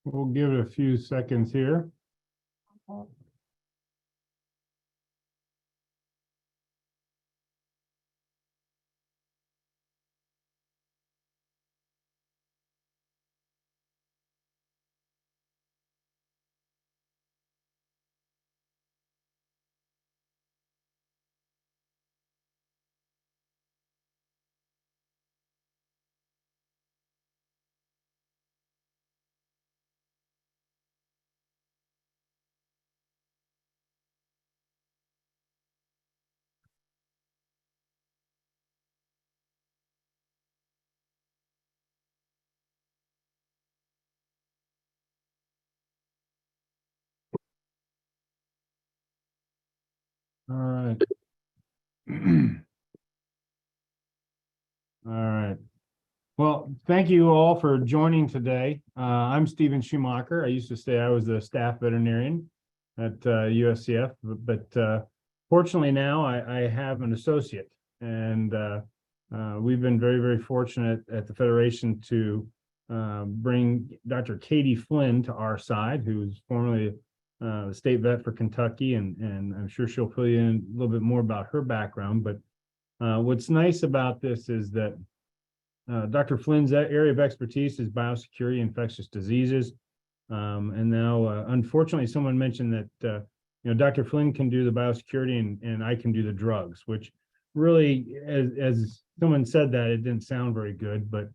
We'll give it a few seconds here. All right. All right. Well, thank you all for joining today. I'm Stephen Schumacher. I used to say I was the staff veterinarian at USEF, but fortunately now I have an associate, and we've been very, very fortunate at the Federation to bring Dr. Katie Flynn to our side, who's formerly the state vet for Kentucky, and I'm sure she'll fill you in a little bit more about her background. But what's nice about this is that Dr. Flynn's area of expertise is biosecurity, infectious diseases. And now, unfortunately, someone mentioned that Dr. Flynn can do the biosecurity and I can do the drugs, which really, as someone said that, it didn't sound very good, but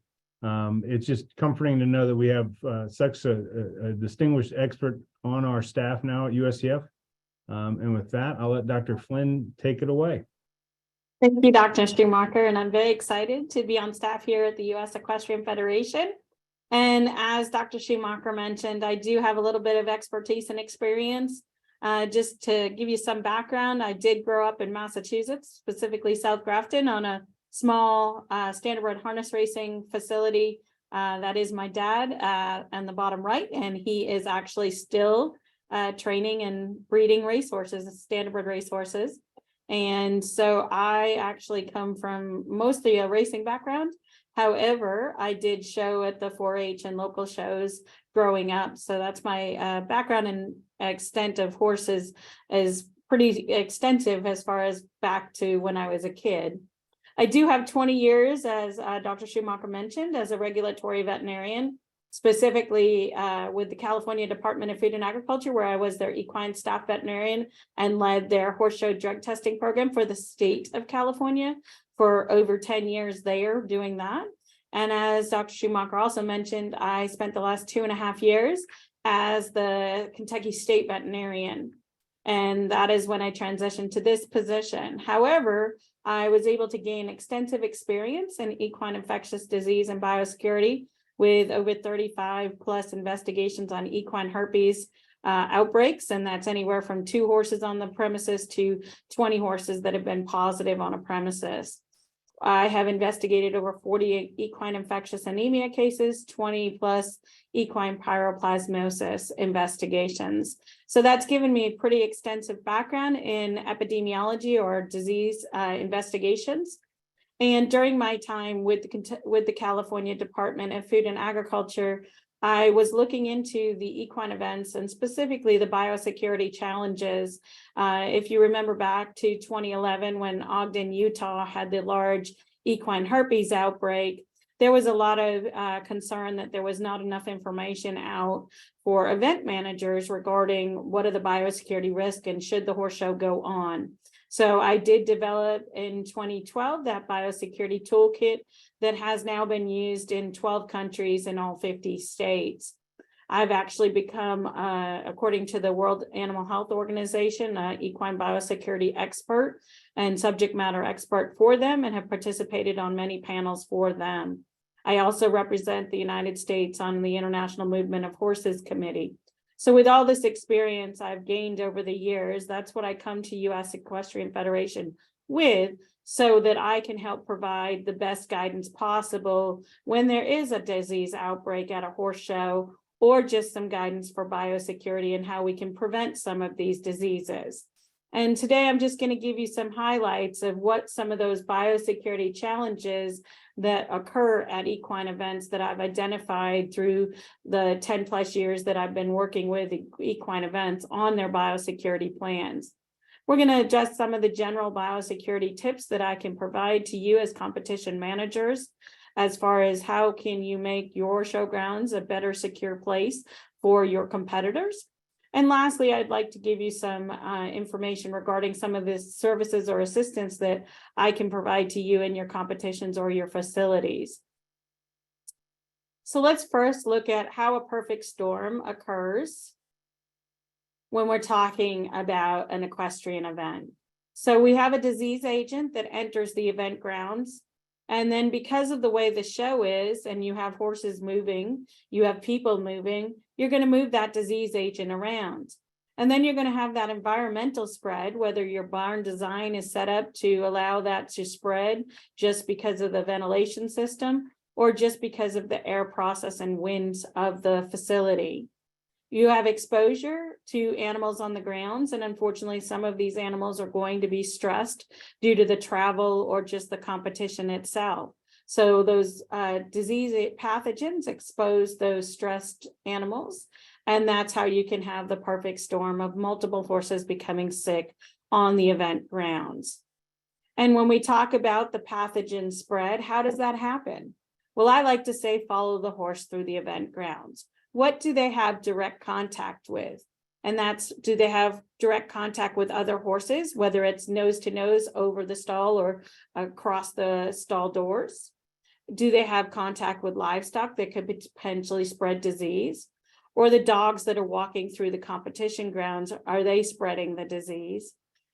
it's just comforting to know that we have such a distinguished expert on our staff now at USEF. And with that, I'll let Dr. Flynn take it away. Thank you, Dr. Schumacher, and I'm very excited to be on staff here at the U.S. Equestrian Federation. And as Dr. Schumacher mentioned, I do have a little bit of expertise and experience. Just to give you some background, I did grow up in Massachusetts, specifically South Grafton, on a small standardbred harness racing facility. That is my dad on the bottom right, and he is actually still training and breeding racehorses, standardbred racehorses. And so I actually come from mostly a racing background. However, I did show at the 4-H and local shows growing up. So that's my background, and extent of horses is pretty extensive as far as back to when I was a kid. I do have 20 years, as Dr. Schumacher mentioned, as a regulatory veterinarian, specifically with the California Department of Food and Agriculture, where I was their equine staff veterinarian and led their horse show drug testing program for the state of California for over 10 years there doing that. And as Dr. Schumacher also mentioned, I spent the last 2.5 years as the Kentucky State veterinarian. And that is when I transitioned to this position. However, I was able to gain extensive experience in equine infectious disease and biosecurity, with over 35 plus investigations on equine herpes outbreaks. And that's anywhere from 2 horses on the premises to 20 horses that have been positive on a premises. I have investigated over 48 equine infectious anemia cases, 20 plus equine pyroplasmosis investigations. So that's given me a pretty extensive background in epidemiology or disease investigations. And during my time with the California Department of Food and Agriculture, I was looking into the equine events and specifically the biosecurity challenges. If you remember back to 2011, when Ogden, Utah had the large equine herpes outbreak, there was a lot of concern that there was not enough information out for event managers regarding what are the biosecurity risks and should the horse show go on. So I did develop in 2012 that biosecurity toolkit that has now been used in 12 countries in all 50 states. I've actually become, according to the World Animal Health Organization, an equine biosecurity expert and subject matter expert for them, and have participated on many panels for them. I also represent the United States on the International Movement of Horses Committee. So with all this experience I've gained over the years, that's what I come to U.S. Equestrian Federation with, so that I can help provide the best guidance possible when there is a disease outbreak at a horse show, or just some guidance for biosecurity and how we can prevent some of these diseases. And today I'm just going to give you some highlights of what some of those biosecurity challenges that occur at equine events that I've identified through the 10 plus years that I've been working with equine events on their biosecurity plans. We're going to adjust some of the general biosecurity tips that I can provide to you as competition managers, as far as how can you make your showgrounds a better secure place for your competitors. And lastly, I'd like to give you some information regarding some of the services or assistance that I can provide to you in your competitions or your facilities. So let's first look at how a perfect storm occurs when we're talking about an equestrian event. So we have a disease agent that enters the event grounds. And then because of the way the show is, and you have horses moving, you have people moving, you're going to move that disease agent around. And then you're going to have that environmental spread, whether your barn design is set up to allow that to spread just because of the ventilation system, or just because of the air process and winds of the facility. You have exposure to animals on the grounds, and unfortunately, some of these animals are going to be stressed due to the travel or just the competition itself. So those disease pathogens expose those stressed animals, and that's how you can have the perfect storm of multiple horses becoming sick on the event grounds. And when we talk about the pathogen spread, how does that happen? Well, I like to say follow the horse through the event grounds. What do they have direct contact with? And that's, do they have direct contact with other horses, whether it's nose to nose over the stall or across the stall doors? Do they have contact with livestock that could potentially spread disease? Or the dogs that are walking through the competition grounds, are they spreading the disease?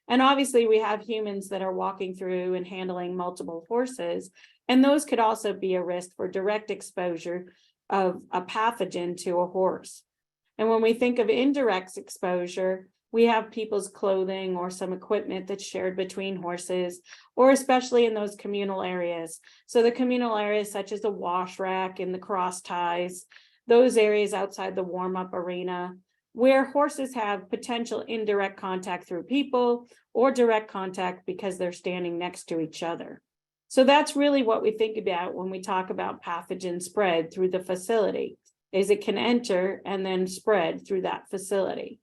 And obviously we have humans that are walking through and handling multiple horses, and those could also be a risk for direct exposure of a pathogen to a horse. And when we think of indirect exposure, we have people's clothing or some equipment that's shared between horses, or especially in those communal areas. So the communal areas such as the wash rack and the cross ties, those areas outside the warm-up arena, where horses have potential indirect contact through people or direct contact because they're standing next to each other. So that's really what we think about when we talk about pathogen spread through the facility, is it can enter and then spread through that facility.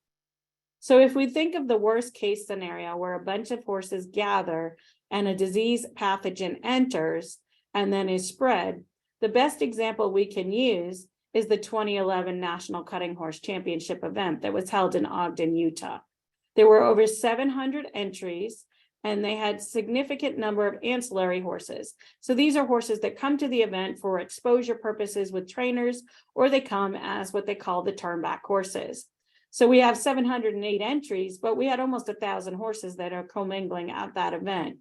So if we think of the worst case scenario where a bunch of horses gather and a disease pathogen enters and then is spread, the best example we can use is the 2011 National Cutting Horse Championship event that was held in Ogden, Utah. There were over 700 entries, and they had significant number of ancillary horses. So these are horses that come to the event for exposure purposes with trainers, or they come as what they call the turnback horses. So we have 708 entries, but we had almost 1,000 horses that are commingling at that event.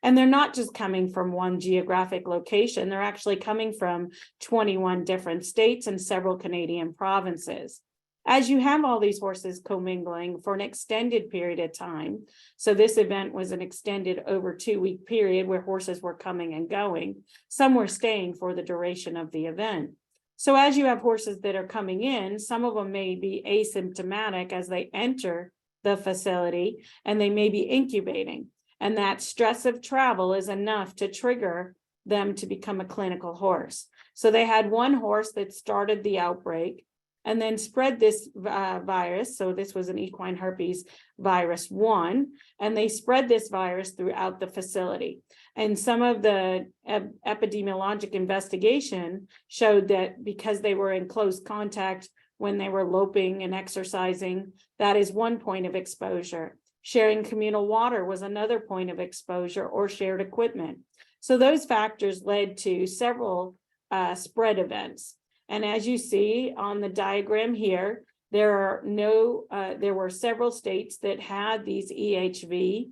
And they're not just coming from one geographic location, they're actually coming from 21 different states and several Canadian provinces. As you have all these horses commingling for an extended period of time, so this event was an extended over 2-week period where horses were coming and going, some were staying for the duration of the event. So as you have horses that are coming in, some of them may be asymptomatic as they enter the facility, and they may be incubating. And that stress of travel is enough to trigger them to become a clinical horse. So they had one horse that started the outbreak and then spread this virus. So this was an equine herpes virus 1, and they spread this virus throughout the facility. And some of the epidemiologic investigation showed that because they were in close contact when they were loping and exercising, that is one point of exposure. Sharing communal water was another point of exposure, or shared equipment. So those factors led to several spread events. And as you see on the diagram here, there were several states that had these EHV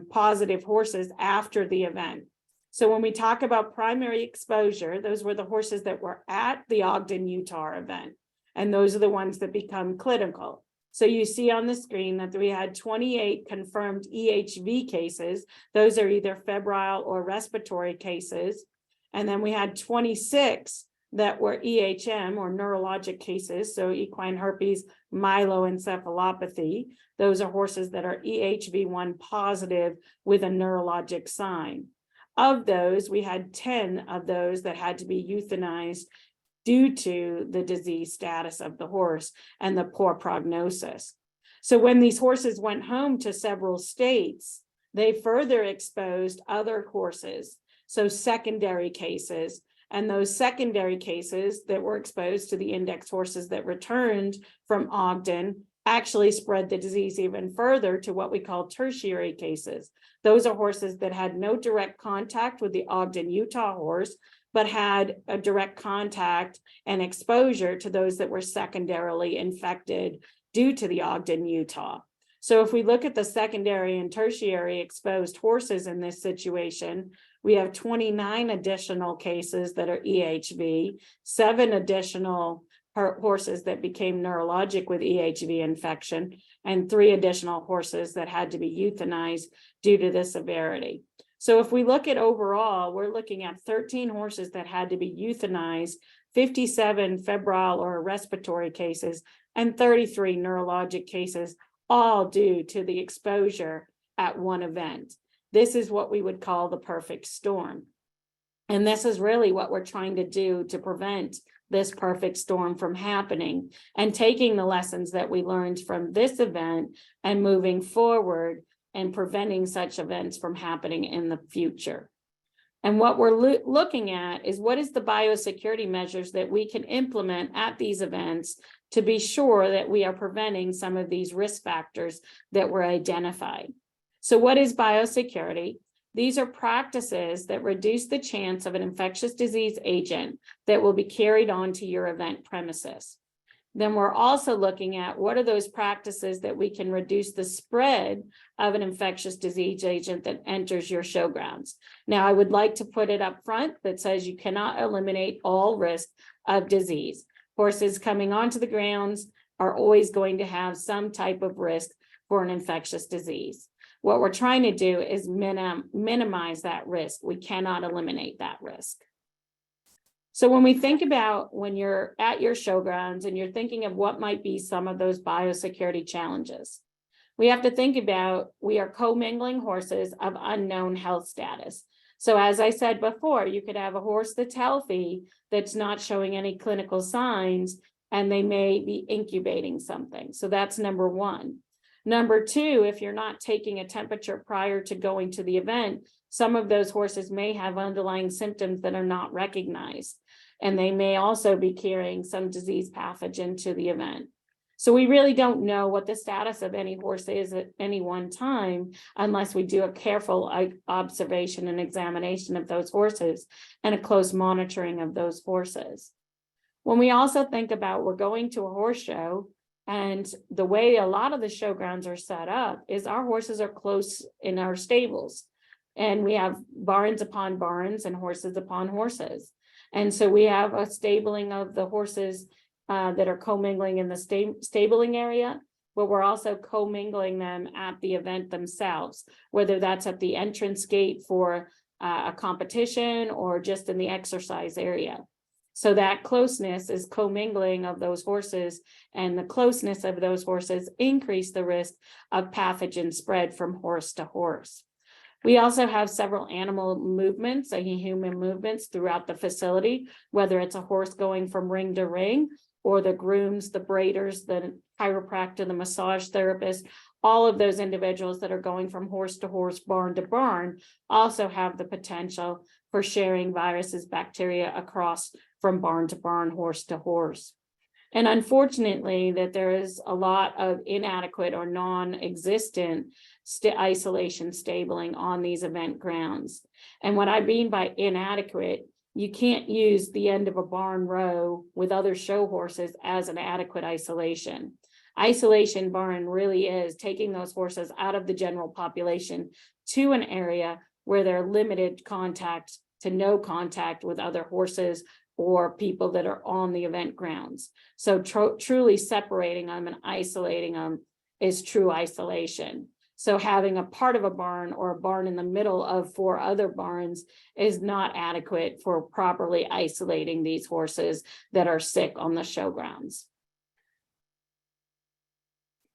positive horses after the event. So when we talk about primary exposure, those were the horses that were at the Ogden, Utah event. And those are the ones that become clinical. So you see on the screen that we had 28 confirmed EHV cases. Those are either febrile or respiratory cases. And then we had 26 that were EHM or neurologic cases, so equine herpes myeloencephalopathy. Those are horses that are EHV1 positive with a neurologic sign. Of those, we had 10 of those that had to be euthanized due to the disease status of the horse and the poor prognosis. So when these horses went home to several states, they further exposed other horses, so secondary cases. And those secondary cases that were exposed to the index horses that returned from Ogden actually spread the disease even further to what we call tertiary cases. Those are horses that had no direct contact with the Ogden, Utah horse, but had a direct contact and exposure to those that were secondarily infected due to the Ogden, Utah. So if we look at the secondary and tertiary exposed horses in this situation, we have 29 additional cases that are EHV, 7 additional horses that became neurologic with EHV infection, and 3 additional horses that had to be euthanized due to the severity. So if we look at overall, we're looking at 13 horses that had to be euthanized, 57 febrile or respiratory cases, and 33 neurologic cases, all due to the exposure at one event. This is what we would call the perfect storm. And this is really what we're trying to do to prevent this perfect storm from happening, and taking the lessons that we learned from this event and moving forward and preventing such events from happening in the future. And what we're looking at is what is the biosecurity measures that we can implement at these events to be sure that we are preventing some of these risk factors that were identified. So what is biosecurity? These are practices that reduce the chance of an infectious disease agent that will be carried on to your event premises. Then we're also looking at what are those practices that we can reduce the spread of an infectious disease agent that enters your showgrounds. Now, I would like to put it up front that says you cannot eliminate all risk of disease. Horses coming onto the grounds are always going to have some type of risk for an infectious disease. What we're trying to do is minimize that risk. We cannot eliminate that risk. So when we think about when you're at your showgrounds and you're thinking of what might be some of those biosecurity challenges, we have to think about we are commingling horses of unknown health status. So as I said before, you could have a horse that's healthy, that's not showing any clinical signs, and they may be incubating something. So that's number one. Number two, if you're not taking a temperature prior to going to the event, some of those horses may have underlying symptoms that are not recognized, and they may also be carrying some disease pathogen to the event. So we really don't know what the status of any horse is at any one time unless we do a careful observation and examination of those horses and a close monitoring of those horses. When we also think about we're going to a horse show, and the way a lot of the showgrounds are set up is our horses are close in our stables. And we have barns upon barns and horses upon horses. And so we have a stabling of the horses that are commingling in the stabling area, but we're also commingling them at the event themselves, whether that's at the entrance gate for a competition or just in the exercise area. So that closeness is commingling of those horses, and the closeness of those horses increase the risk of pathogen spread from horse to horse. We also have several animal movements and human movements throughout the facility, whether it's a horse going from ring to ring, or the grooms, the braiders, the chiropractor, the massage therapist. All of those individuals that are going from horse to horse, barn to barn, also have the potential for sharing viruses, bacteria across from barn to barn, horse to horse. And unfortunately, that there is a lot of inadequate or non-existent isolation stabling on these event grounds. And what I mean by inadequate, you can't use the end of a barn row with other show horses as an adequate isolation. Isolation barn really is taking those horses out of the general population to an area where they're limited contact to no contact with other horses or people that are on the event grounds. So truly separating them and isolating them is true isolation. So having a part of a barn or a barn in the middle of 4 other barns is not adequate for properly isolating these horses that are sick on the showgrounds.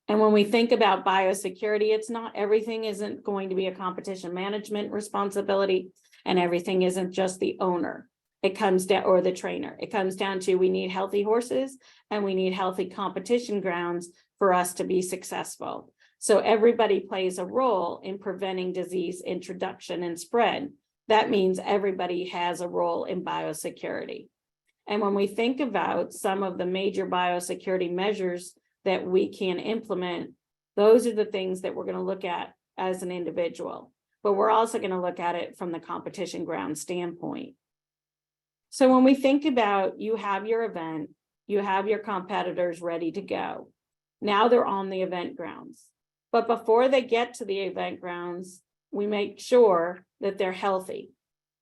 And when we think about biosecurity, it's not everything isn't going to be a competition management responsibility, and everything isn't just the owner. It comes down, or the trainer. It comes down to we need healthy horses and we need healthy competition grounds for us to be successful. So everybody plays a role in preventing disease introduction and spread. That means everybody has a role in biosecurity. And when we think about some of the major biosecurity measures that we can implement, those are the things that we're going to look at as an individual. But we're also going to look at it from the competition ground standpoint. So when we think about you have your event, you have your competitors ready to go. Now they're on the event grounds. But before they get to the event grounds, we make sure that they're healthy.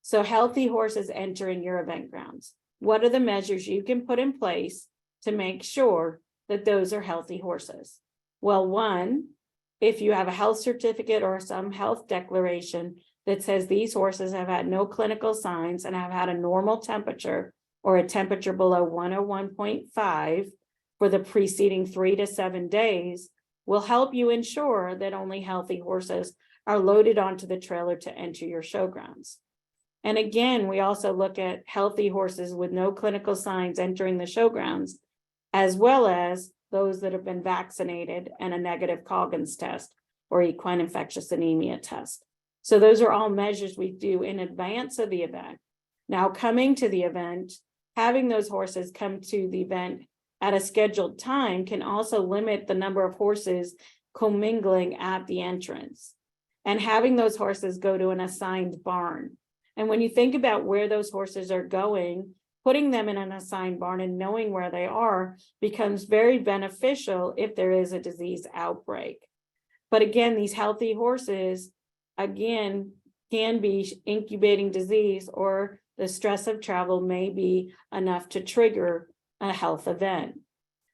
So healthy horses entering your event grounds. What are the measures you can put in place to make sure that those are healthy horses? Well, one, if you have a health certificate or some health declaration that says these horses have had no clinical signs and have had a normal temperature or a temperature below 101.5 for the preceding 3 to 7 days, will help you ensure that only healthy horses are loaded onto the trailer to enter your showgrounds. And again, we also look at healthy horses with no clinical signs entering the showgrounds, as well as those that have been vaccinated and a negative Coggins test or equine infectious anemia test. So those are all measures we do in advance of the event. Now, coming to the event, having those horses come to the event at a scheduled time can also limit the number of horses commingling at the entrance, and having those horses go to an assigned barn. And when you think about where those horses are going, putting them in an assigned barn and knowing where they are becomes very beneficial if there is a disease outbreak. But again, these healthy horses, again, can be incubating disease, or the stress of travel may be enough to trigger a health event.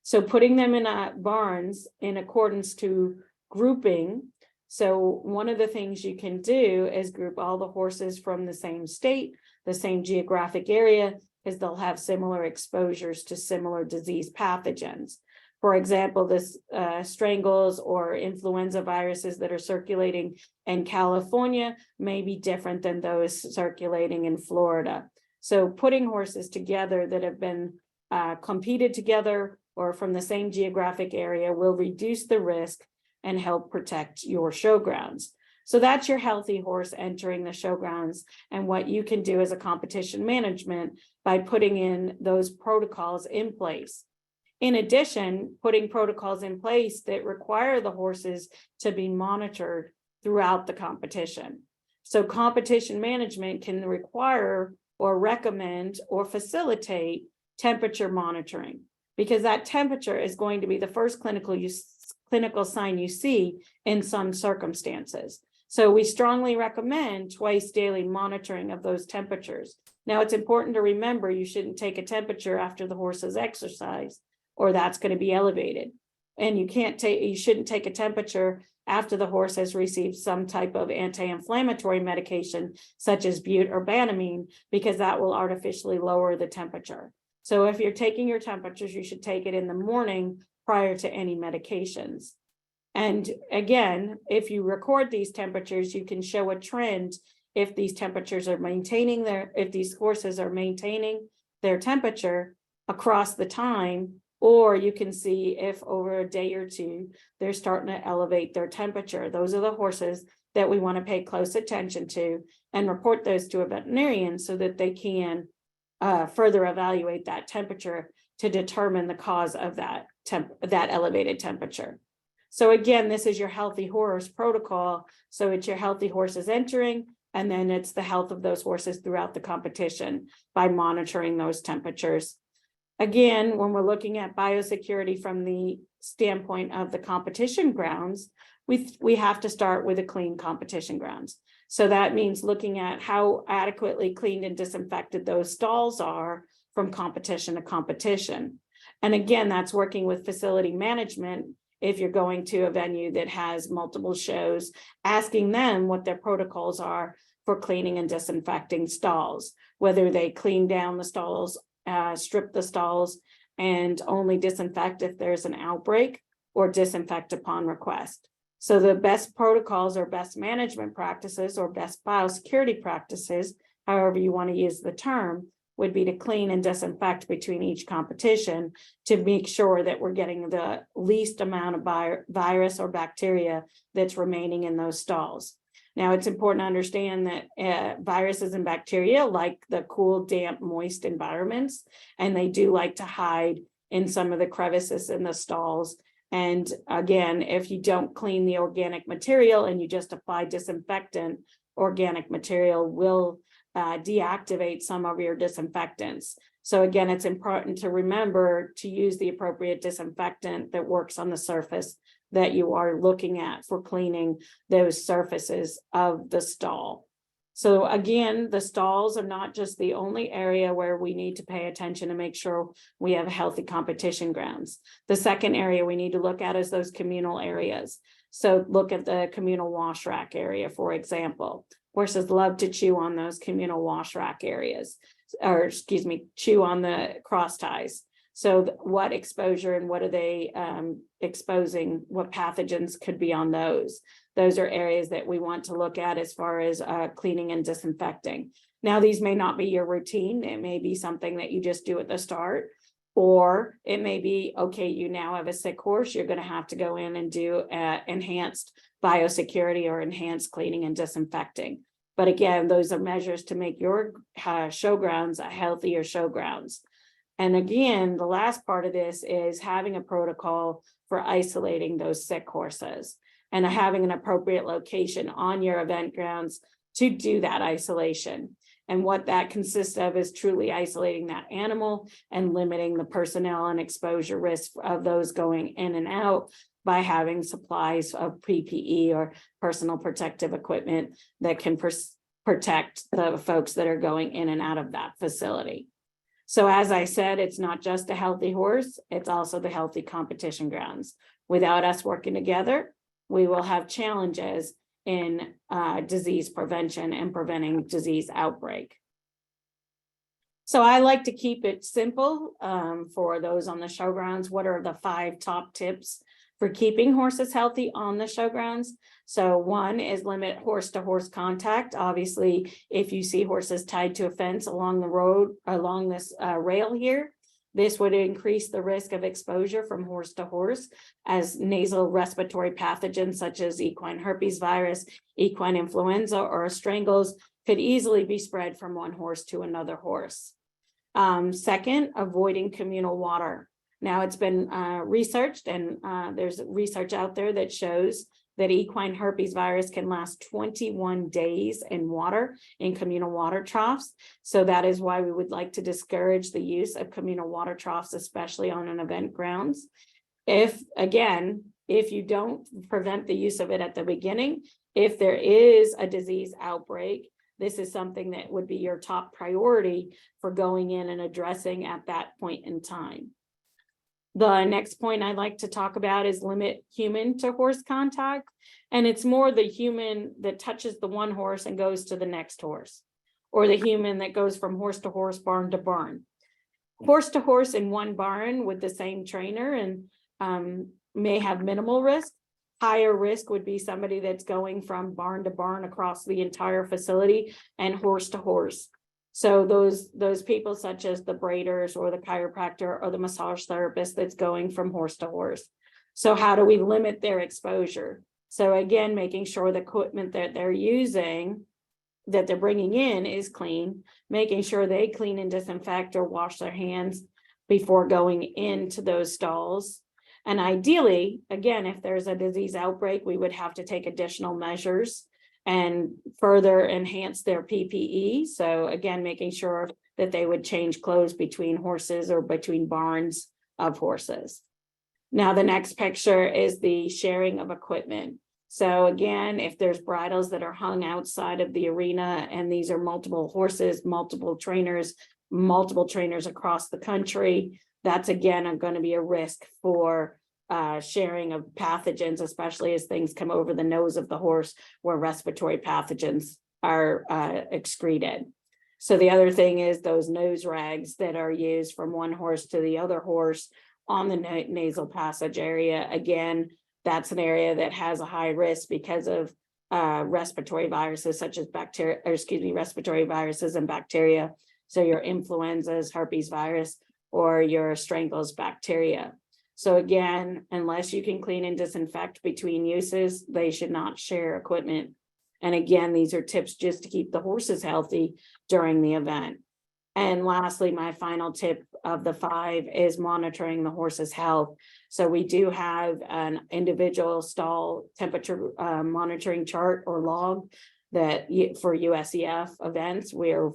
So putting them in barns in accordance to grouping. So one of the things you can do is group all the horses from the same state, the same geographic area, because they'll have similar exposures to similar disease pathogens. For example, this strangles or influenza viruses that are circulating in California may be different than those circulating in Florida. So putting horses together that have been competed together or from the same geographic area will reduce the risk and help protect your showgrounds. So that's your healthy horse entering the showgrounds, and what you can do as a competition management by putting in those protocols in place. In addition, putting protocols in place that require the horses to be monitored throughout the competition. So competition management can require or recommend or facilitate temperature monitoring, because that temperature is going to be the first clinical sign you see in some circumstances. So we strongly recommend twice daily monitoring of those temperatures. Now, it's important to remember you shouldn't take a temperature after the horse has exercised, or that's going to be elevated. And you shouldn't take a temperature after the horse has received some type of anti-inflammatory medication, such as bute or banamine, because that will artificially lower the temperature. So if you're taking your temperatures, you should take it in the morning prior to any medications. And again, if you record these temperatures, you can show a trend if these temperatures are if these horses are maintaining their temperature across the time, or you can see if over a day or two, they're starting to elevate their temperature. Those are the horses that we want to pay close attention to and report those to a veterinarian so that they can further evaluate that temperature to determine the cause of that elevated temperature. So again, this is your healthy horse protocol. So it's your healthy horses entering, and then it's the health of those horses throughout the competition by monitoring those temperatures. Again, when we're looking at biosecurity from the standpoint of the competition grounds, we have to start with a clean competition grounds. So that means looking at how adequately cleaned and disinfected those stalls are from competition to competition. And again, that's working with facility management if you're going to a venue that has multiple shows, asking them what their protocols are for cleaning and disinfecting stalls, whether they clean down the stalls, strip the stalls, and only disinfect if there's an outbreak, or disinfect upon request. So the best protocols or best management practices or best biosecurity practices, however you want to use the term, would be to clean and disinfect between each competition to make sure that we're getting the least amount of virus or bacteria that's remaining in those stalls. Now, it's important to understand that viruses and bacteria like the cool, damp, moist environments, and they do like to hide in some of the crevices in the stalls. And again, if you don't clean the organic material and you just apply disinfectant, organic material will deactivate some of your disinfectants. So again, it's important to remember to use the appropriate disinfectant that works on the surface that you are looking at for cleaning those surfaces of the stall. So again, the stalls are not just the only area where we need to pay attention to make sure we have healthy competition grounds. The second area we need to look at is those communal areas. So look at the communal wash rack area, for example. Horses love to chew on those communal wash rack areas, or excuse me, chew on the cross ties. So what exposure and what are they exposing? What pathogens could be on those? Those are areas that we want to look at as far as cleaning and disinfecting. Now, these may not be your routine. It may be something that you just do at the start, or it may be, okay, you now have a sick horse. You're going to have to go in and do enhanced biosecurity or enhanced cleaning and disinfecting. But again, those are measures to make your showgrounds a healthier showgrounds. And again, the last part of this is having a protocol for isolating those sick horses and having an appropriate location on your event grounds to do that isolation. And what that consists of is truly isolating that animal and limiting the personnel and exposure risk of those going in and out by having supplies of PPE or personal protective equipment that can protect the folks that are going in and out of that facility. So as I said, it's not just a healthy horse, it's also the healthy competition grounds. Without us working together, we will have challenges in disease prevention and preventing disease outbreak. So I like to keep it simple for those on the showgrounds. What are the 5 top tips for keeping horses healthy on the showgrounds? So one is limit horse-to-horse contact. Obviously, if you see horses tied to a fence along the road, along this rail here, this would increase the risk of exposure from horse to horse as nasal respiratory pathogens such as equine herpes virus, equine influenza, or strangles could easily be spread from one horse to another horse. Second, avoiding communal water. Now it's been researched, and there's research out there that shows that equine herpes virus can last 21 days in water, in communal water troughs. So that is why we would like to discourage the use of communal water troughs, especially on an event grounds. If you don't prevent the use of it at the beginning, if there is a disease outbreak, this is something that would be your top priority for going in and addressing at that point in time. The next point I'd like to talk about is limit human to horse contact. And it's more the human that touches the one horse and goes to the next horse, or the human that goes from horse to horse, barn to barn. Horse to horse in one barn with the same trainer and may have minimal risk. Higher risk would be somebody that's going from barn to barn across the entire facility and horse to horse. So those people such as the breeders or the chiropractor or the massage therapist that's going from horse to horse. So how do we limit their exposure? So again, making sure the equipment that they're using, that they're bringing in is clean, making sure they clean and disinfect or wash their hands before going into those stalls. And ideally, again, if there's a disease outbreak, we would have to take additional measures and further enhance their PPE. So again, making sure that they would change clothes between horses or between barns of horses. Now, the next picture is the sharing of equipment. So again, if there's bridles that are hung outside of the arena, and these are multiple horses, multiple trainers across the country, that's again going to be a risk for sharing of pathogens, especially as things come over the nose of the horse where respiratory pathogens are excreted. So the other thing is those nose rags that are used from one horse to the other horse on the nasal passage area. Again, that's an area that has a high risk because of respiratory viruses such as respiratory viruses and bacteria. So your influenzas, herpes virus, or your strangles bacteria. So again, unless you can clean and disinfect between uses, they should not share equipment. And again, these are tips just to keep the horses healthy during the event. And lastly, my final tip of the 5 is monitoring the horse's health. So we do have an individual stall temperature monitoring chart or log that for USEF events, we are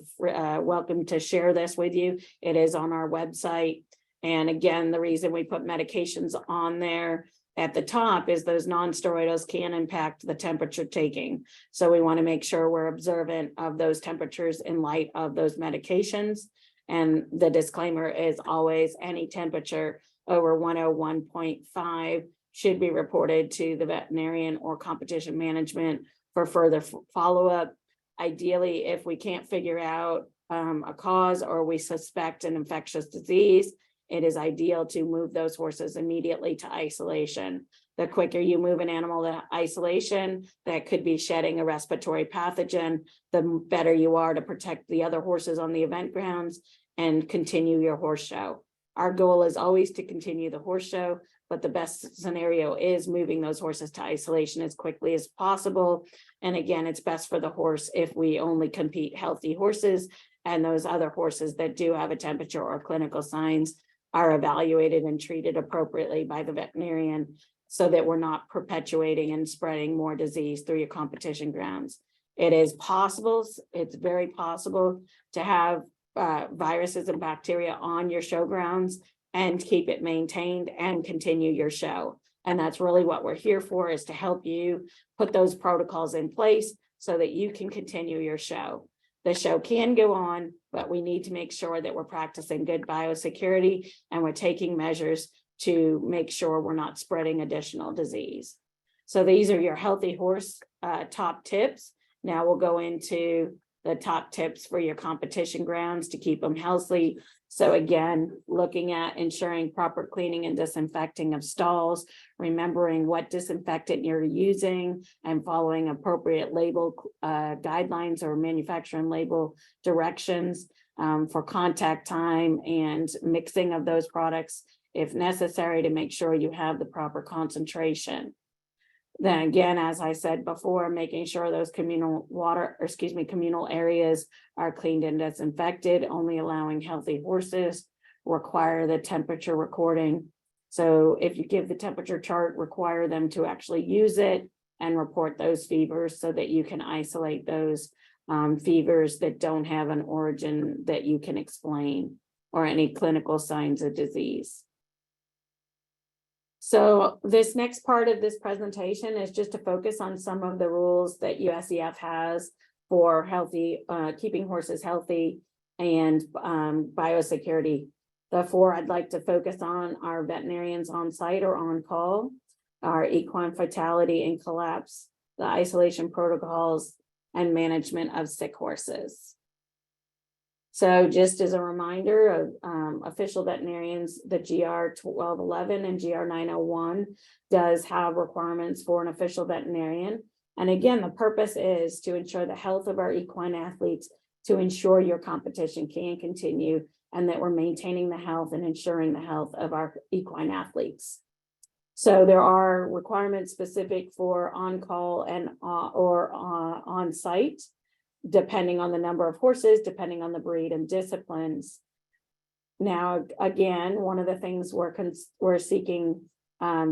welcome to share this with you. It is on our website. And again, the reason we put medications on there at the top is those non-steroidals can impact the temperature taking. So we want to make sure we're observant of those temperatures in light of those medications. And the disclaimer is always any temperature over 101.5 should be reported to the veterinarian or competition management for further follow-up. Ideally, if we can't figure out a cause or we suspect an infectious disease, it is ideal to move those horses immediately to isolation. The quicker you move an animal to isolation that could be shedding a respiratory pathogen, the better you are to protect the other horses on the event grounds and continue your horse show. Our goal is always to continue the horse show, but the best scenario is moving those horses to isolation as quickly as possible. And again, it's best for the horse if we only compete healthy horses, and those other horses that do have a temperature or clinical signs are evaluated and treated appropriately by the veterinarian so that we're not perpetuating and spreading more disease through your competition grounds. It is possible, it's very possible to have viruses and bacteria on your show grounds and keep it maintained and continue your show. And that's really what we're here for, is to help you put those protocols in place so that you can continue your show. The show can go on, but we need to make sure that we're practicing good biosecurity and we're taking measures to make sure we're not spreading additional disease. So these are your healthy horse top tips. Now we'll go into the top tips for your competition grounds to keep them healthy. So again, looking at ensuring proper cleaning and disinfecting of stalls, remembering what disinfectant you're using and following appropriate label guidelines or manufacturing label directions for contact time and mixing of those products if necessary to make sure you have the proper concentration. Then again, as I said before, making sure those communal areas are cleaned and disinfected, only allowing healthy horses, require the temperature recording. So if you give the temperature chart, require them to actually use it and report those fevers so that you can isolate those fevers that don't have an origin that you can explain or any clinical signs of disease. So this next part of this presentation is just to focus on some of the rules that USEF has for healthy, keeping horses healthy and biosecurity. The 4 I'd like to focus on are veterinarians on site or on call, our equine fatality and collapse, the isolation protocols, and management of sick horses. So just as a reminder of official veterinarians, the GR 1211 and GR 901 does have requirements for an official veterinarian. And again, the purpose is to ensure the health of our equine athletes, to ensure your competition can continue and that we're maintaining the health and ensuring the health of our equine athletes. So there are requirements specific for on-call and on-site, depending on the number of horses, depending on the breed and disciplines. Now, again, one of the things we're seeking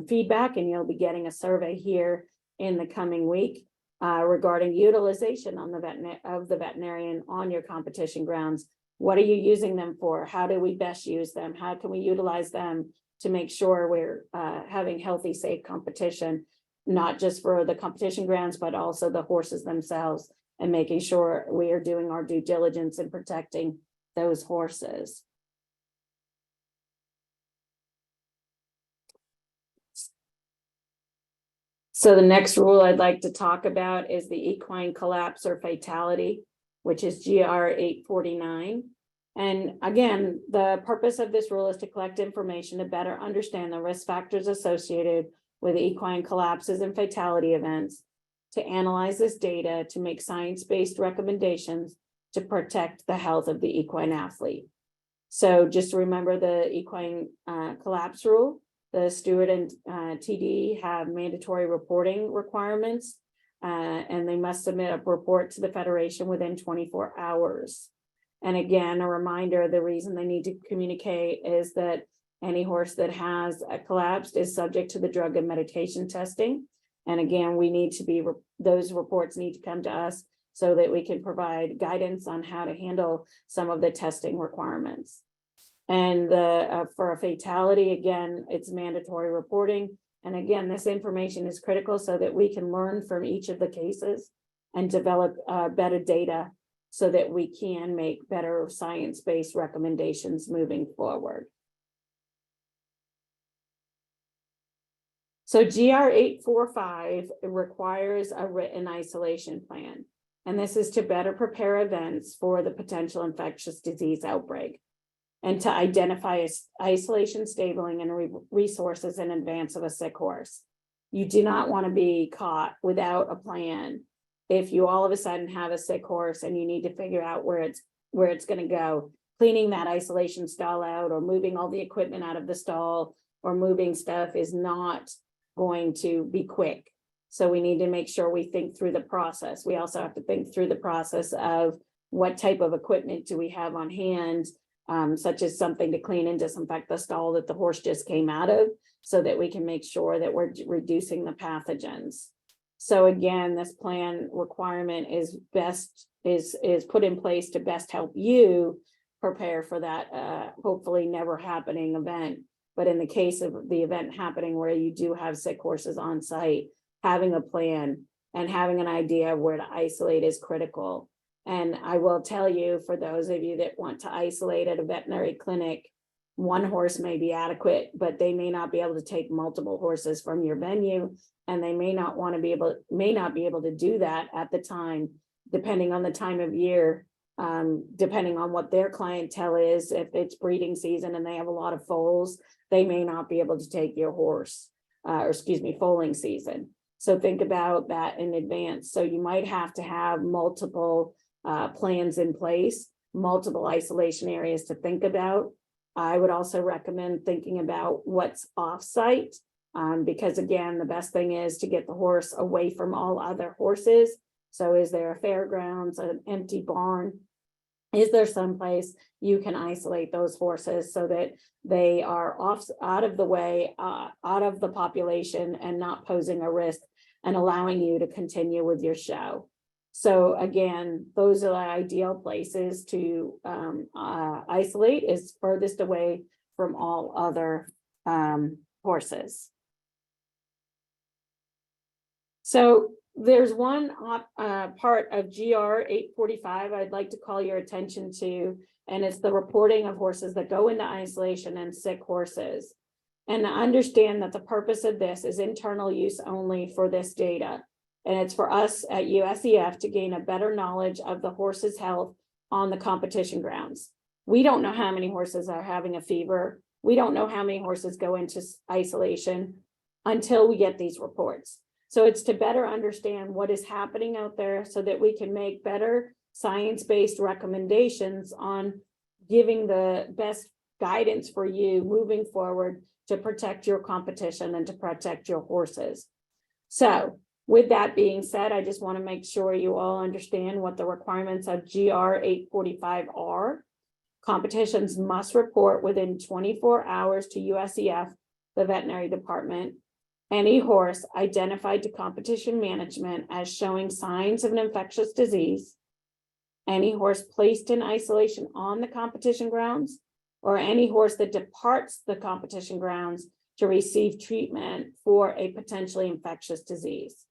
feedback, and you'll be getting a survey here in the coming week regarding utilization on the veterinarian on your competition grounds. What are you using them for? How do we best use them? How can we utilize them to make sure we're having healthy, safe competition, not just for the competition grounds, but also the horses themselves, and making sure we are doing our due diligence in protecting those horses. So the next rule I'd like to talk about is the equine collapse or fatality, which is GR 849. And again, the purpose of this rule is to collect information to better understand the risk factors associated with equine collapses and fatality events, to analyze this data to make science-based recommendations to protect the health of the equine athlete. So just remember the equine collapse rule. The steward and TD have mandatory reporting requirements, and they must submit a report to the Federation within 24 hours. And again, a reminder, the reason they need to communicate is that any horse that has collapsed is subject to the drug and medication testing. And again, we need to be, those reports need to come to us so that we can provide guidance on how to handle some of the testing requirements. And for a fatality, again, it's mandatory reporting. And again, this information is critical so that we can learn from each of the cases and develop better data so that we can make better science-based recommendations moving forward. So GR 845 requires a written isolation plan, and this is to better prepare events for the potential infectious disease outbreak and to identify isolation, stabling, and resources in advance of a sick horse. You do not want to be caught without a plan if you all of a sudden have a sick horse and you need to figure out where it's going to go. Cleaning that isolation stall out or moving all the equipment out of the stall or moving stuff is not going to be quick. So we need to make sure we think through the process. We also have to think through the process of what type of equipment do we have on hand, such as something to clean and disinfect the stall that the horse just came out of, so that we can make sure that we're reducing the pathogens. So again, this plan requirement is put in place to best help you prepare for that hopefully never happening event. But in the case of the event happening where you do have sick horses on site, having a plan and having an idea of where to isolate is critical. And I will tell you, for those of you that want to isolate at a veterinary clinic, one horse may be adequate, but they may not be able to take multiple horses from your venue, and they may not be able to do that at the time, depending on the time of year, depending on what their clientele is. If it's breeding season and they have a lot of foals, they may not be able to take your horse, foaling season. So think about that in advance. So you might have to have multiple plans in place, multiple isolation areas to think about. I would also recommend thinking about what's off-site, because again, the best thing is to get the horse away from all other horses. So is there a fairgrounds, an empty barn? Is there someplace you can isolate those horses so that they are out of the way, out of the population, and not posing a risk and allowing you to continue with your show? So again, those are the ideal places to isolate, is furthest away from all other horses. So there's one part of GR 845 I'd like to call your attention to, and it's the reporting of horses that go into isolation and sick horses. And understand that the purpose of this is internal use only for this data. And it's for us at USEF to gain a better knowledge of the horse's health on the competition grounds. We don't know how many horses are having a fever. We don't know how many horses go into isolation until we get these reports. So it's to better understand what is happening out there so that we can make better science-based recommendations on giving the best guidance for you moving forward to protect your competition and to protect your horses. So with that being said, I just want to make sure you all understand what the requirements of GR 845 are. Competitions must report within 24 hours to USEF, the veterinary department, any horse identified to competition management as showing signs of an infectious disease, any horse placed in isolation on the competition grounds, or any horse that departs the competition grounds to receive treatment for a potentially infectious disease.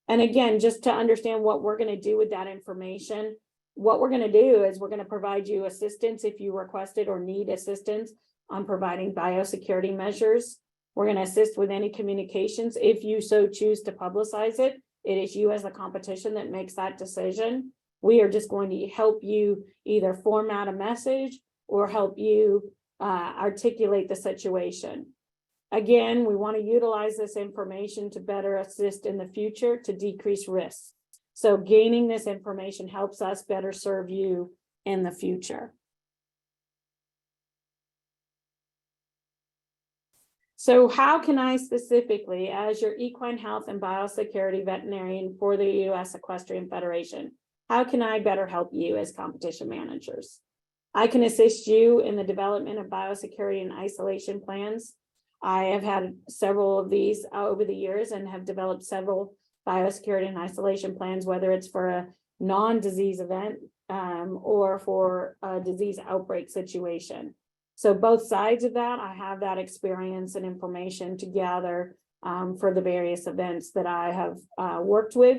And again, just to understand what we're going to do with that information, what we're going to do is we're going to provide you assistance if you request it or need assistance on providing biosecurity measures We're going to assist with any communications. If you so choose to publicize it, it is you as the competition that makes that decision. We are just going to help you either format a message or help you articulate the situation. Again, we want to utilize this information to better assist in the future to decrease risks. So gaining this information helps us better serve you in the future. So how can I specifically, as your equine health and biosecurity veterinarian for the U.S. Equestrian Federation, how can I better help you as competition managers? I can assist you in the development of biosecurity and isolation plans. I have had several of these over the years and have developed several biosecurity and isolation plans, whether it's for a non-disease event or for a disease outbreak situation. So both sides of that, I have that experience and information to gather for the various events that I have worked with.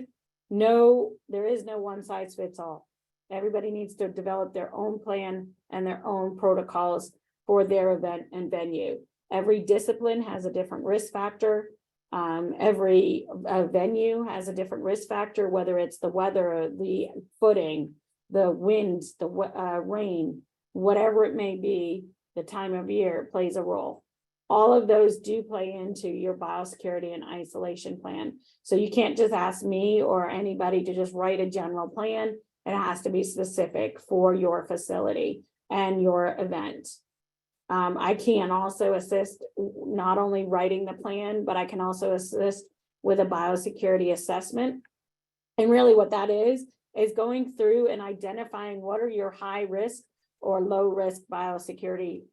No, there is no one size fits all. Everybody needs to develop their own plan and their own protocols for their event and venue. Every discipline has a different risk factor. Every venue has a different risk factor, whether it's the weather, the footing, the winds, the rain, whatever it may be, the time of year plays a role. All of those do play into your biosecurity and isolation plan. So you can't just ask me or anybody to just write a general plan. It has to be specific for your facility and your event. I can also assist not only writing the plan, but I can also assist with a biosecurity assessment. And really what that is going through and identifying what are your high risk or low risk biosecurity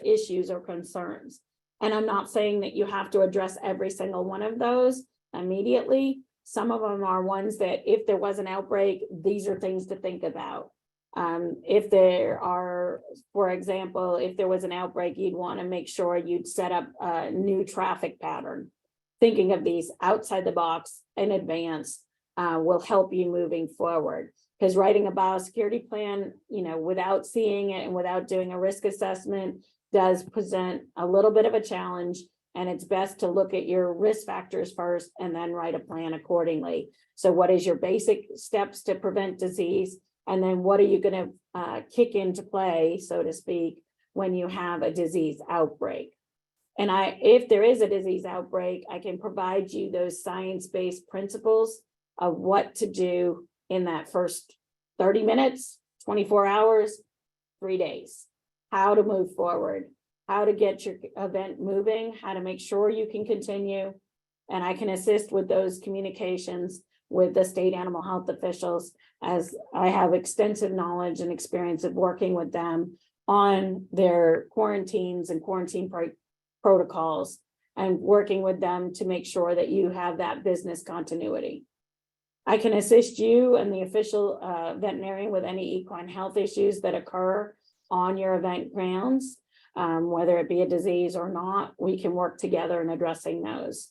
issues or concerns. And I'm not saying that you have to address every single one of those immediately. Some of them are ones that if there was an outbreak, these are things to think about. If there are, for example, if there was an outbreak, you'd want to make sure you'd set up a new traffic pattern. Thinking of these outside the box in advance will help you moving forward. Because writing a biosecurity plan, without seeing it and without doing a risk assessment does present a little bit of a challenge. And it's best to look at your risk factors first and then write a plan accordingly. So what is your basic steps to prevent disease? And then what are you going to kick into play, so to speak, when you have a disease outbreak? And if there is a disease outbreak, I can provide you those science-based principles of what to do in that first 30 minutes, 24 hours, 3 days, how to move forward, how to get your event moving, how to make sure you can continue. And I can assist with those communications with the state animal health officials, as I have extensive knowledge and experience of working with them on their quarantines and quarantine protocols and working with them to make sure that you have that business continuity. I can assist you and the official veterinarian with any equine health issues that occur on your event grounds, whether it be a disease or not. We can work together in addressing those.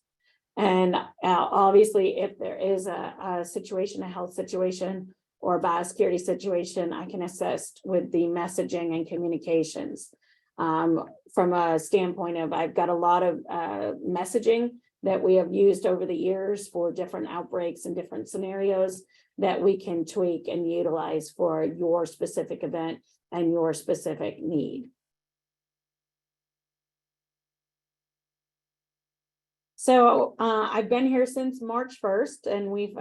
And obviously, if there is a situation, a health situation or a biosecurity situation, I can assist with the messaging and communications. From a standpoint of, I've got a lot of messaging that we have used over the years for different outbreaks and different scenarios that we can tweak and utilize for your specific event and your specific need. So I've been here since March 1st, and we've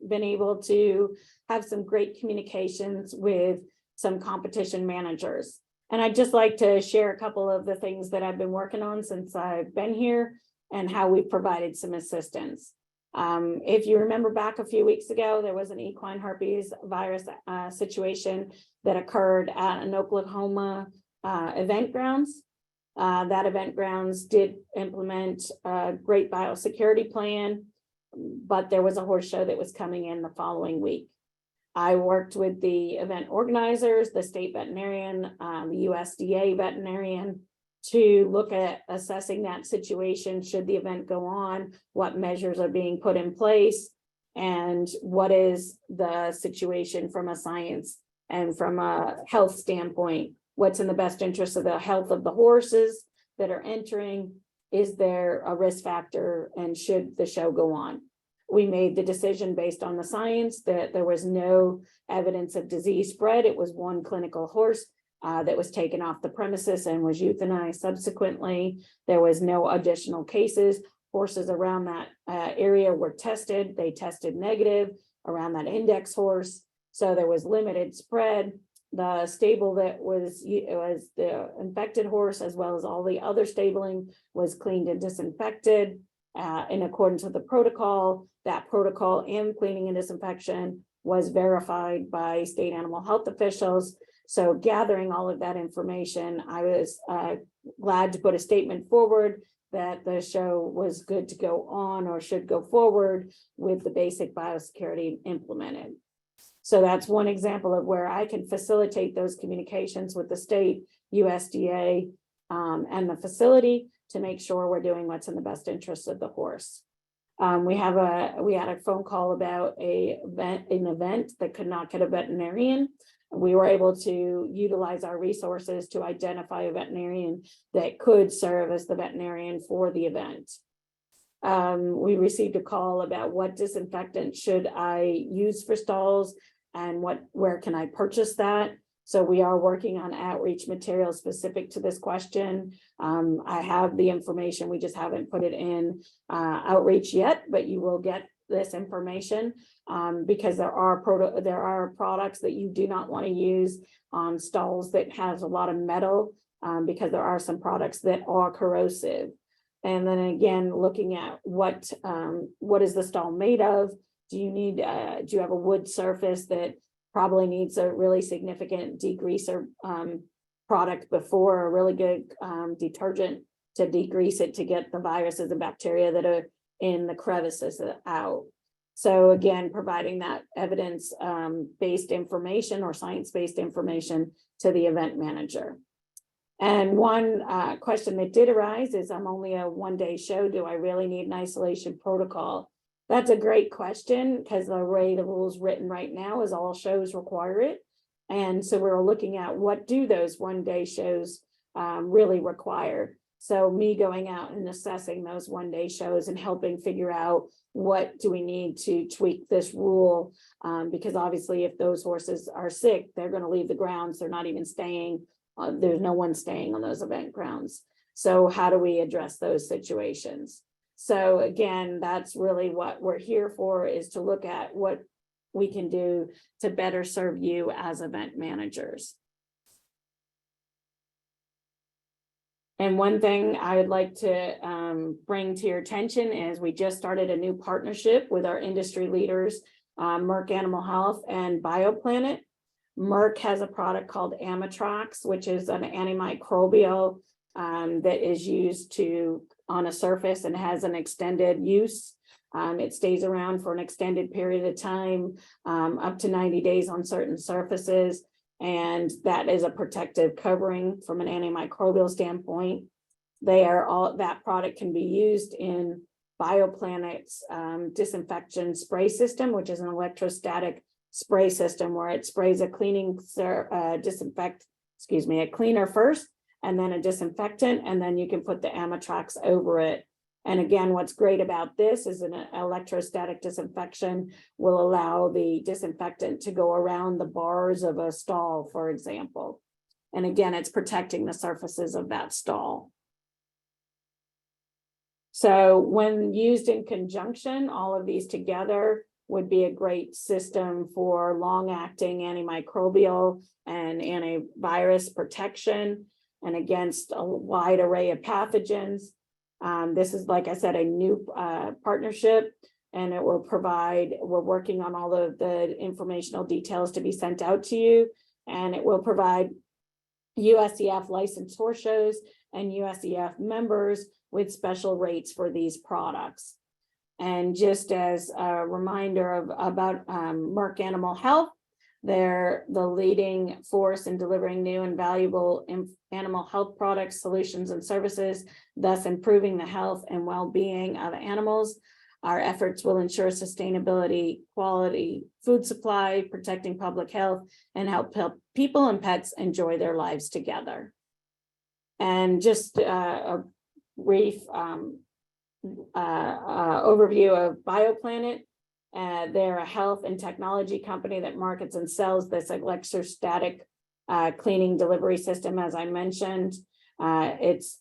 been able to have some great communications with some competition managers. And I'd just like to share a couple of the things that I've been working on since I've been here and how we've provided some assistance. If you remember back a few weeks ago, there was an equine herpes virus situation that occurred at an Oklahoma event grounds. That event grounds did implement a great biosecurity plan, but there was a horse show that was coming in the following week. I worked with the event organizers, the state veterinarian, the USDA veterinarian, to look at assessing that situation. Should the event go on, what measures are being put in place, and what is the situation from a science and from a health standpoint? What's in the best interest of the health of the horses that are entering, is there a risk factor and should the show go on? We made the decision based on the science that there was no evidence of disease spread. It was one clinical horse that was taken off the premises and was euthanized subsequently. There was no additional cases. Horses around that area were tested. They tested negative around that index horse. So there was limited spread. The stable that was the infected horse, as well as all the other stabling, was cleaned and disinfected in accordance with the protocol. That protocol and cleaning and disinfection was verified by state animal health officials. So gathering all of that information, I was glad to put a statement forward that the show was good to go on or should go forward with the basic biosecurity implemented. So that's one example of where I can facilitate those communications with the state, USDA, and the facility to make sure we're doing what's in the best interest of the horse. We had a phone call about an event that could not get a veterinarian. We were able to utilize our resources to identify a veterinarian that could serve as the veterinarian for the event. We received a call about what disinfectant should I use for stalls and where can I purchase that. So we are working on outreach materials specific to this question. I have the information, we just haven't put it in outreach yet, but you will get this information because there are products that you do not want to use on stalls that has a lot of metal because there are some products that are corrosive. And then again, looking at what is the stall made of? Do you have a wood surface that probably needs a really significant degreaser product before a really good detergent to degrease it to get the viruses and bacteria that are in the crevices out. So again, providing that evidence based information or science-based information to the event manager. And one question that did arise is, I'm only a one-day show. Do I really need an isolation protocol? That's a great question because the way the rules written right now is all shows require it. And so we're looking at what do those one-day shows really require. So me going out and assessing those one-day shows and helping figure out what do we need to tweak this rule, because obviously if those horses are sick, they're going to leave the grounds. They're not even staying. There's no one staying on those event grounds. So how do we address those situations? So again, that's really what we're here for, is to look at what we can do to better serve you as event managers. And one thing I would like to bring to your attention is we just started a new partnership with our industry leaders, Merck Animal Health and BioPlanet. Merck has a product called Amitrox, which is an antimicrobial that is used on a surface and has an extended use. It stays around for an extended period of time, up to 90 days on certain surfaces. And that is a protective covering from an antimicrobial standpoint. That product can be used in BioPlanet's disinfection spray system, which is an electrostatic spray system where it sprays a cleaner first, and then a disinfectant, and then you can put the Amitrox over it. And again, what's great about this is an electrostatic disinfection will allow the disinfectant to go around the bars of a stall, for example. And again, it's protecting the surfaces of that stall. So when used in conjunction, all of these together would be a great system for long-acting antimicrobial and antivirus protection and against a wide array of pathogens. This is, like I said, a new partnership, and it will provide, we're working on all of the informational details to be sent out to you, and it will provide USEF licensed horse shows and USEF members with special rates for these products. And just as a reminder about Merck Animal Health, they're the leading force in delivering new and valuable animal health products, solutions, and services, thus improving the health and well-being of animals. Our efforts will ensure sustainability, quality food supply, protecting public health, and help people and pets enjoy their lives together. And just brief overview of BioPlanet. They're a health and technology company that markets and sells this electrostatic cleaning delivery system. As I mentioned, it's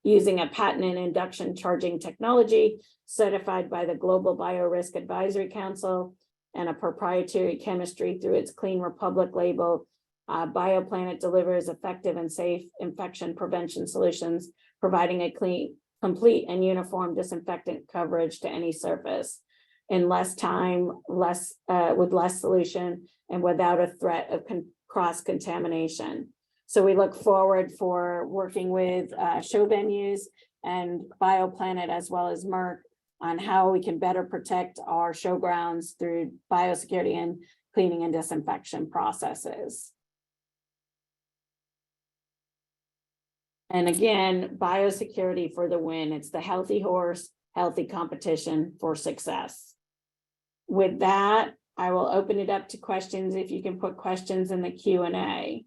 using a patented induction charging technology certified by the Global Biorisk Advisory Council and a proprietary chemistry through its Clean Republic label. BioPlanet delivers effective and safe infection prevention solutions, providing a clean, complete and uniform disinfectant coverage to any surface in less time, with less solution, and without a threat of cross-contamination. So we look forward for working with show venues and BioPlanet as well as Merck on how we can better protect our showgrounds through biosecurity and cleaning and disinfection processes. And again, biosecurity for the win. It's the healthy horse, healthy competition for success. With that, I will open it up to questions. If you can put questions in the Q&A.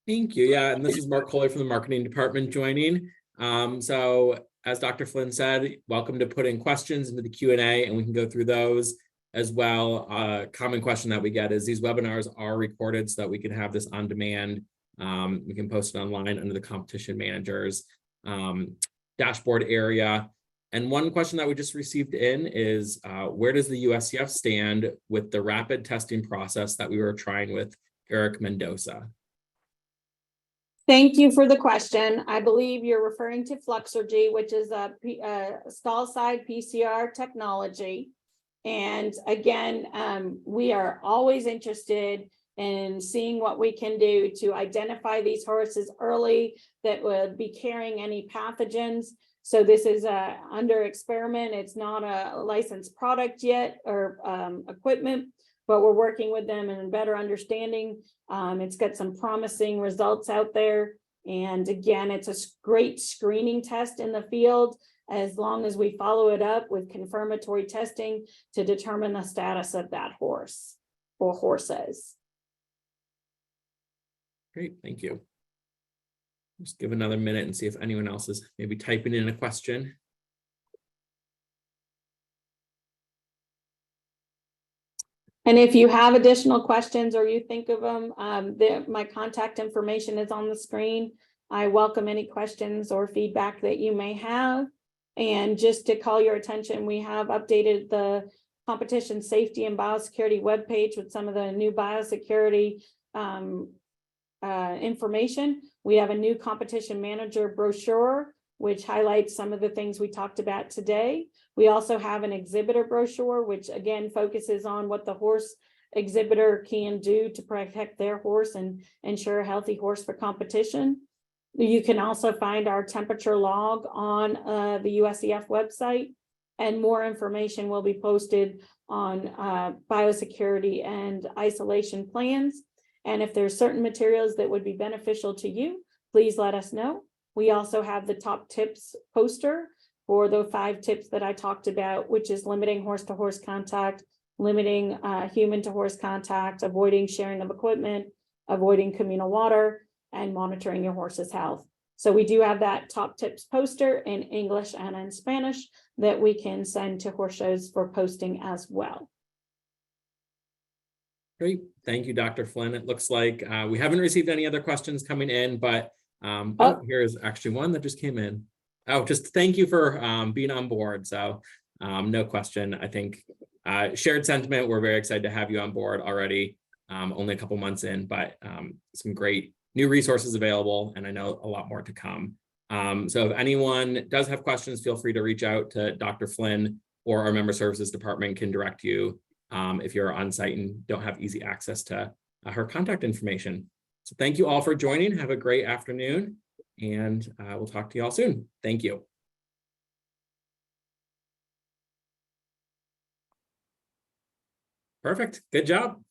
Thank you. Yeah, and this is Mark Coley from the marketing department joining. So as Dr. Flynn said, welcome to put in questions into the Q&A and we can go through those as well. Common question that we get is these webinars are recorded so that we can have this on demand. We can post it online under the competition managers dashboard area. And one question that we just received in is where does the USEF stand with the rapid testing process that we were trying with Eric Mendoza? Thank you for the question. I believe you're referring to Fluxergy, which is a stall side PCR technology. And again, we are always interested in seeing what we can do to identify these horses early that would be carrying any pathogens. So this is under experiment. It's not a licensed product yet or equipment, but we're working with them and better understanding. It's got some promising results out there. And again, it's a great screening test in the field as long as we follow it up with confirmatory testing to determine the status of that horse or horses. Great, thank you. Just give another minute and see if anyone else is maybe typing in a question. And if you have additional questions or you think of them, my contact information is on the screen. I welcome any questions or feedback that you may have. And just to call your attention, we have updated the competition safety and biosecurity webpage with some of the new biosecurity information. We have a new competition manager brochure, which highlights some of the things we talked about today. We also have an exhibitor brochure, which again focuses on what the horse exhibitor can do to protect their horse and ensure a healthy horse for competition. You can also find our temperature log on the USEF website, and more information will be posted on biosecurity and isolation plans. And if there's certain materials that would be beneficial to you, please let us know. We also have the top tips poster for the 5 tips that I talked about, which is limiting horse-to-horse contact, limiting human-to-horse contact, avoiding sharing of equipment, avoiding communal water, and monitoring your horse's health. So we do have that top tips poster in English and in Spanish that we can send to horse shows for posting as well. Great, thank you, Dr. Flynn. It looks like we haven't received any other questions coming in, but oh, here's actually one that just came in. Oh, just thank you for being on board. So no question. I think shared sentiment, we're very excited to have you on board already, only a couple months in, but some great new resources available, and I know a lot more to come. So if anyone does have questions, feel free to reach out to Dr. Flynn, or our member services department can direct you if you're on site and don't have easy access to her contact information. So thank you all for joining. Have a great afternoon, and we'll talk to you all soon. Thank you. Perfect. Good job.